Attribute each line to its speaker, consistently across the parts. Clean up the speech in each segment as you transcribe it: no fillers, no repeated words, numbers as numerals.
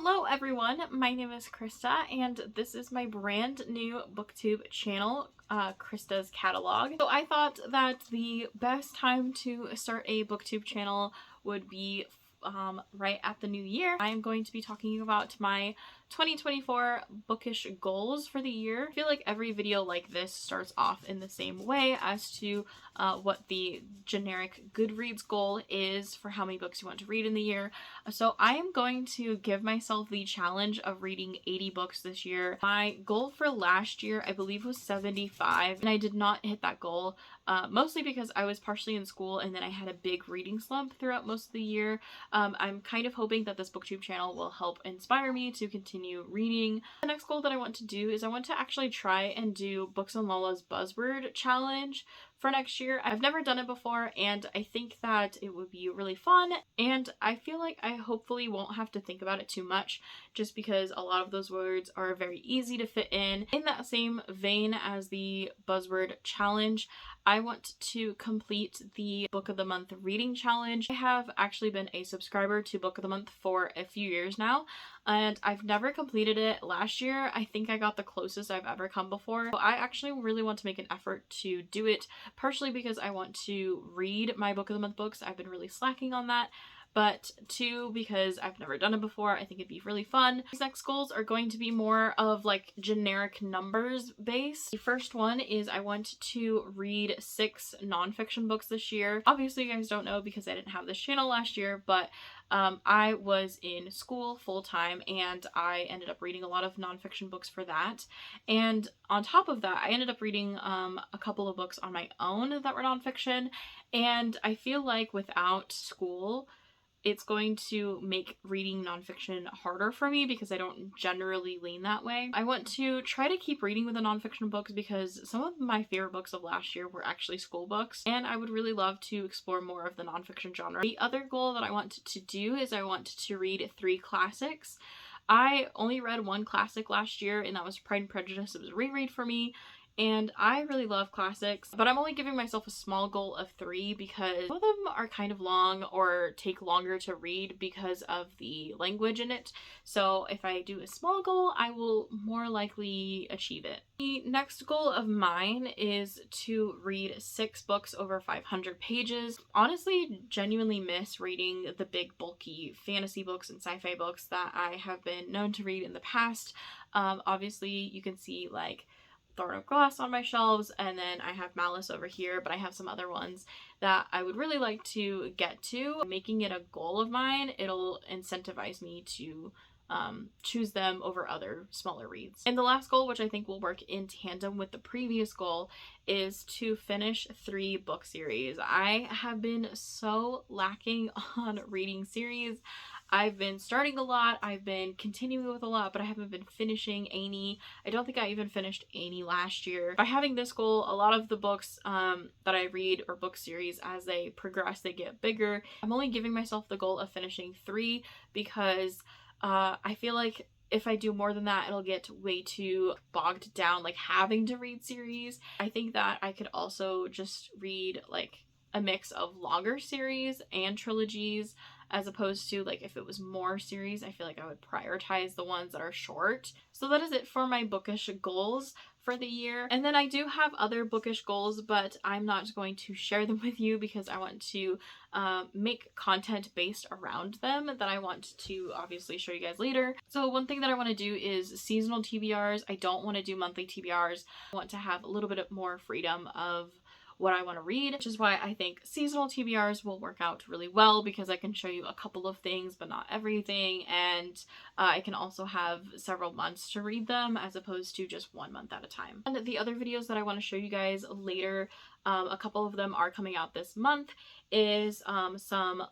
Speaker 1: Hello everyone, my name is Krista and this is my brand new booktube channel, Krista's Catalog. So I thought that the best time to start a booktube channel would be right at the new year. I am going to be talking about my 2024 bookish goals for the year. I feel like every video like this starts off in the same way as to what the generic Goodreads goal is for how many books you want to read in the year. So I am going to give myself the challenge of reading 80 books this year. My goal for last year, I believe, was 75, and I did not hit that goal, mostly because I was partially in school and then I had a big reading slump throughout most of the year. I'm kind of hoping that this booktube channel will help inspire me to continue reading. The next goal that I want to do is I want to actually try and do Books and Lola's Buzzword challenge for next year. I've never done it before and I think that it would be really fun, and I feel like I hopefully won't have to think about it too much just because a lot of those words are very easy to fit in. In that same vein as the Buzzword challenge, I want to complete the Book of the Month reading challenge. I have actually been a subscriber to Book of the Month for a few years now, and I've never completed it. Last year, I think I got the closest I've ever come before. So I actually really want to make an effort to do it, partially because I want to read my Book of the Month books. I've been really slacking on that. But two, because I've never done it before, I think it'd be really fun. These next goals are going to be more of like generic numbers based. The first one is I want to read 6 nonfiction books this year. Obviously you guys don't know because I didn't have this channel last year, but I was in school full-time and I ended up reading a lot of nonfiction books for that. And on top of that, I ended up reading a couple of books on my own that were nonfiction. And I feel like without school, it's going to make reading nonfiction harder for me because I don't generally lean that way. I want to try to keep reading with the nonfiction books because some of my favorite books of last year were actually school books, and I would really love to explore more of the nonfiction genre. The other goal that I want to do is I want to read 3 classics. I only read 1 classic last year, and that was Pride and Prejudice. It was a reread for me. And I really love classics, but I'm only giving myself a small goal of 3 because some of them are kind of long or take longer to read because of the language in it. So if I do a small goal, I will more likely achieve it. The next goal of mine is to read 6 books over 500 pages. Honestly, genuinely miss reading the big bulky fantasy books and sci-fi books that I have been known to read in the past. Obviously you can see like Throne of Glass on my shelves, and then I have Malice over here, but I have some other ones that I would really like to get to. Making it a goal of mine, it'll incentivize me to choose them over other smaller reads. And the last goal, which I think will work in tandem with the previous goal, is to finish 3 book series. I have been so lacking on reading series. I've been starting a lot, I've been continuing with a lot, but I haven't been finishing any. I don't think I even finished any last year. By having this goal, a lot of the books that I read or book series, as they progress, they get bigger. I'm only giving myself the goal of finishing 3 because I feel like if I do more than that, it'll get way too bogged down, like having to read series. I think that I could also just read like a mix of longer series and trilogies, as opposed to like if it was more series, I feel like I would prioritize the ones that are short. So that is it for my bookish goals for the year. And then I do have other bookish goals, but I'm not going to share them with you because I want to make content based around them that I want to obviously show you guys later. So one thing that I want to do is seasonal TBRs. I don't want to do monthly TBRs. I want to have a little bit more freedom of what I want to read, which is why I think seasonal TBRs will work out really well because I can show you a couple of things but not everything, and I can also have several months to read them as opposed to just 1 month at a time. And the other videos that I want to show you guys later, a couple of them are coming out this month, is some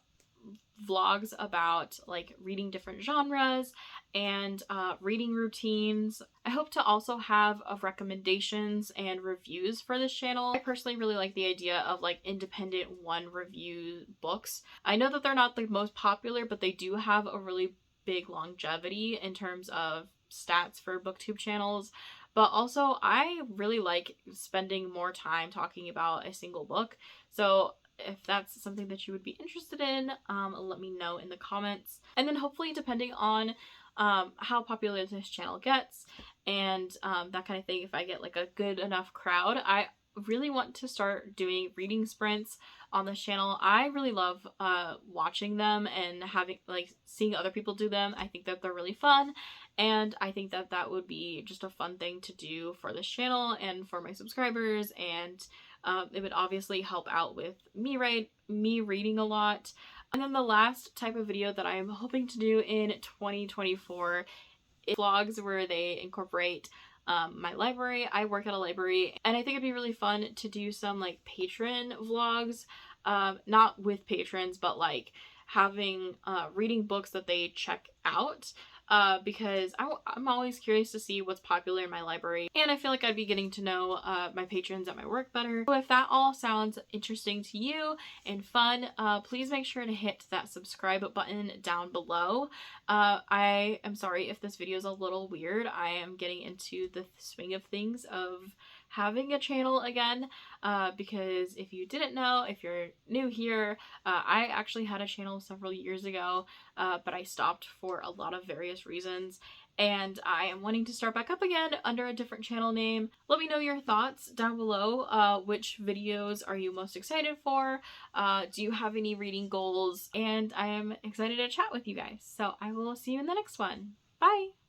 Speaker 1: vlogs about like reading different genres and reading routines. I hope to also have recommendations and reviews for this channel. I personally really like the idea of like independent 1 review books. I know that they're not the most popular, but they do have a really big longevity in terms of stats for booktube channels. But also I really like spending more time talking about a single book. So if that's something that you would be interested in, let me know in the comments. And then hopefully, depending on how popular this channel gets, and that kind of thing. If I get like a good enough crowd, I really want to start doing reading sprints on this channel. I really love watching them and having like seeing other people do them. I think that they're really fun, and I think that that would be just a fun thing to do for this channel and for my subscribers, and it would obviously help out with me reading a lot. And then the last type of video that I'm hoping to do in 2024 is vlogs where they incorporate my library. I work at a library, and I think it'd be really fun to do some like patron vlogs, not with patrons, but like having reading books that they check out, because I'm always curious to see what's popular in my library, and I feel like I'd be getting to know my patrons at my work better. So if that all sounds interesting to you and fun, please make sure to hit that subscribe button down below. I am sorry if this video is a little weird. I am getting into the swing of things of having a channel again, because if you didn't know, if you're new here, I actually had a channel several years ago, but I stopped for a lot of various reasons, and I am wanting to start back up again under a different channel name. Let me know your thoughts down below. Which videos are you most excited for? Do you have any reading goals? And I am excited to chat with you guys, so I will see you in the next one. Bye!